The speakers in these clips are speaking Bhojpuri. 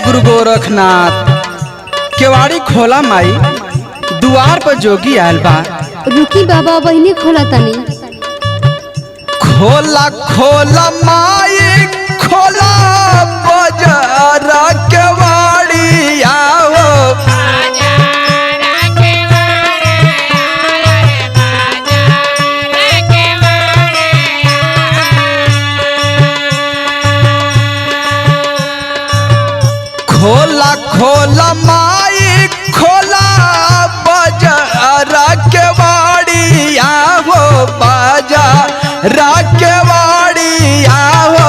गुरु गोरखनाथ केवाड़ी खोला माई, दुआर पर जोगी आयल बा। रुकी बाबा वही खोला तनी। खोला खोला माई खोला बाजार केवाड़ी आओ। खोला खोला माई खोला बाजार केवाड़ी आओ, बाजार केवाड़ी आओ।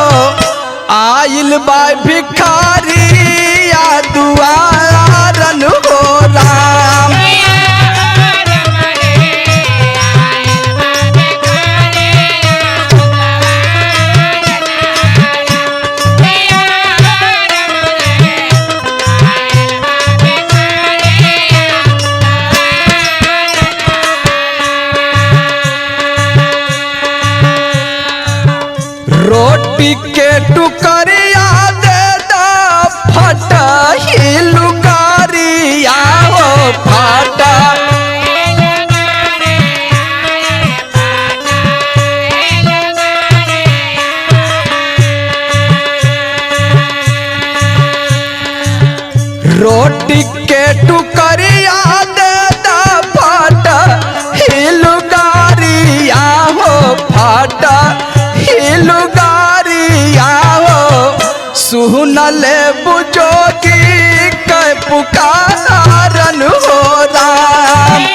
आइल बा भिखारी या दुआरन हो राम। रोटी के टुकरिया दे दा फटा ही लुकारिया हो फटा। रोटी के टुकरिया दे दा फटा ही लुकारिया हो फटा लुगारिया हो। सुनले बुजोगी कै पुकारन हो राम।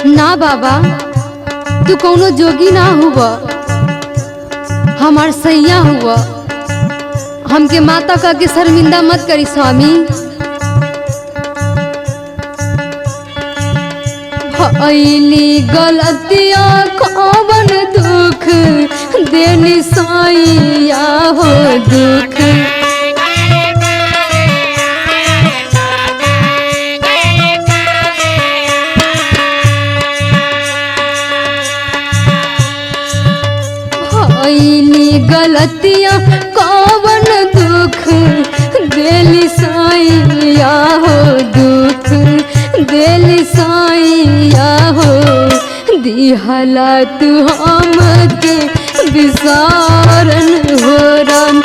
ना बाबा तू कौनो जोगी ना हुआ, हमार सैया हुआ। हमके माता का के शर्मिंदा मत करी स्वामी। भइली गलतिया कौन दुख देनी सैया हो दुख। गलतियाँ कौन दुख देली साइया हो दुख देली साइया हो। दिहला तू हमके विसारन हो राम।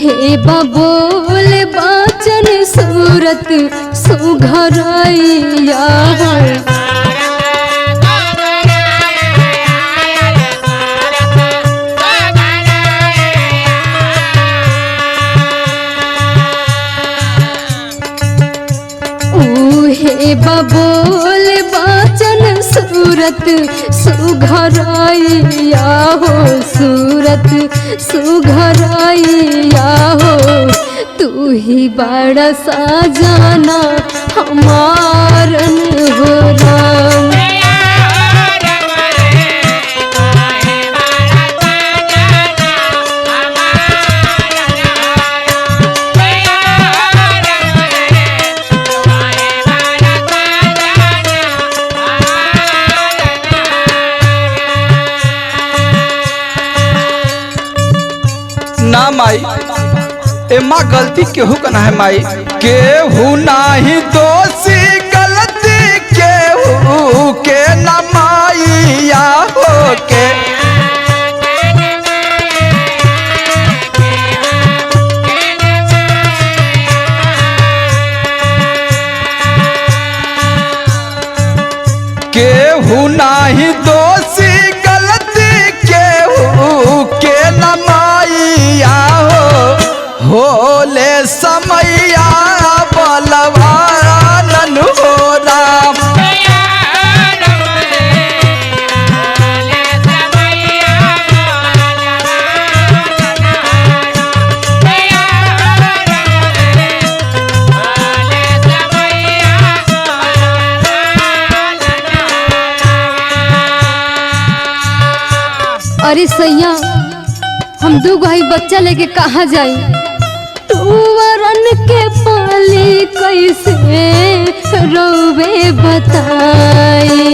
हे बबोल बाचन सूरत सुघरैया हो। हे बबोल बाचन सूरत सुघरैया हो सूरत सुघरैया हो। तू ही बड़ा साजना हमारन हो राम। ना माई एमा गलती केहू का ना है माई। केहू नाही दोषी गलती केहू के ना माईया हो के। केहू नाही दोषी गलती केहू के ना माईया होले समैया बलवानन हो राम। अरे सैया हम दू गई बच्चा लेके कहाँ जाई? टूवरन के पाली कैसे रोवे बताई।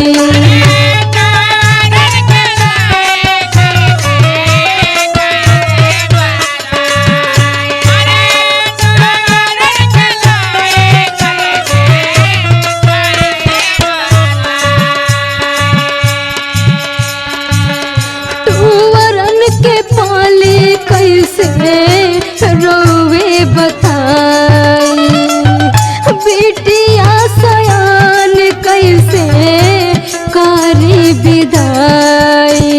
रोवे बताई बिटिया सयान कैसे करी विदाई।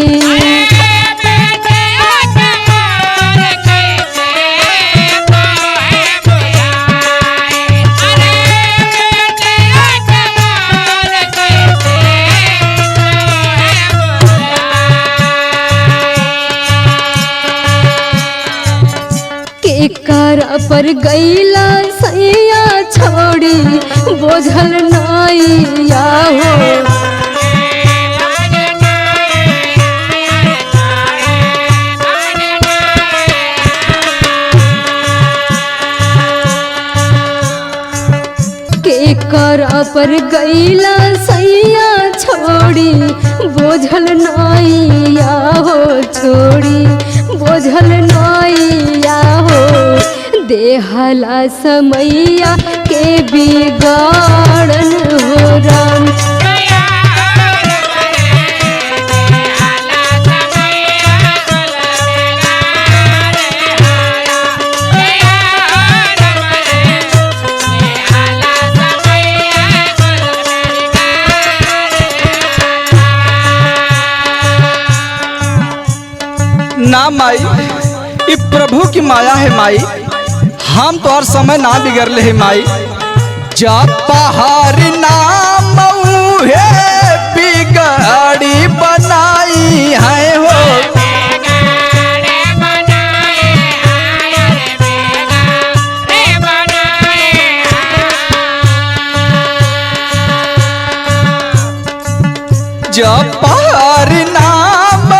करा पर गईला सैया छोड़ी बोझल नाइया हो। के करा पर गईला सैया छोड़ी बोझल नाइया हो, छोड़ी बोझल नाइया हो। देहला समैया के बिगाड़न हो राम। ना माई, ये प्रभु की माया है माई, हम तो और समय ना बिगड़ले है माई। जब पहाड़ नाम है बिगाड़ी बनाई है हो। जब पहाड़ नाम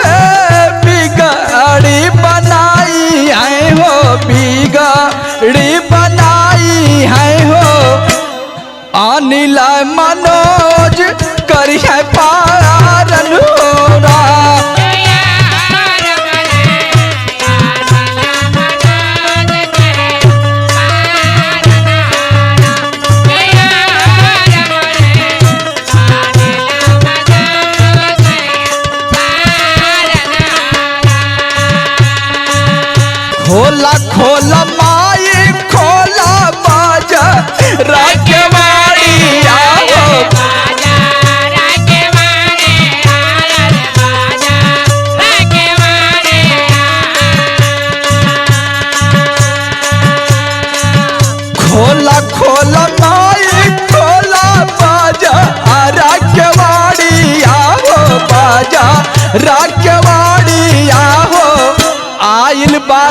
है बिगाड़ी बनाई है हो, बिगाड़ी बनाई है हो। अनिल मनोज करी है पारन हो राम। खोला खोला माई खोला बाजा राकेवाड़ी आओ। खोला खोला माई खोला बाजा राकेवाड़ी आओ, बाजा राकेवाड़ी आओ। आइल बा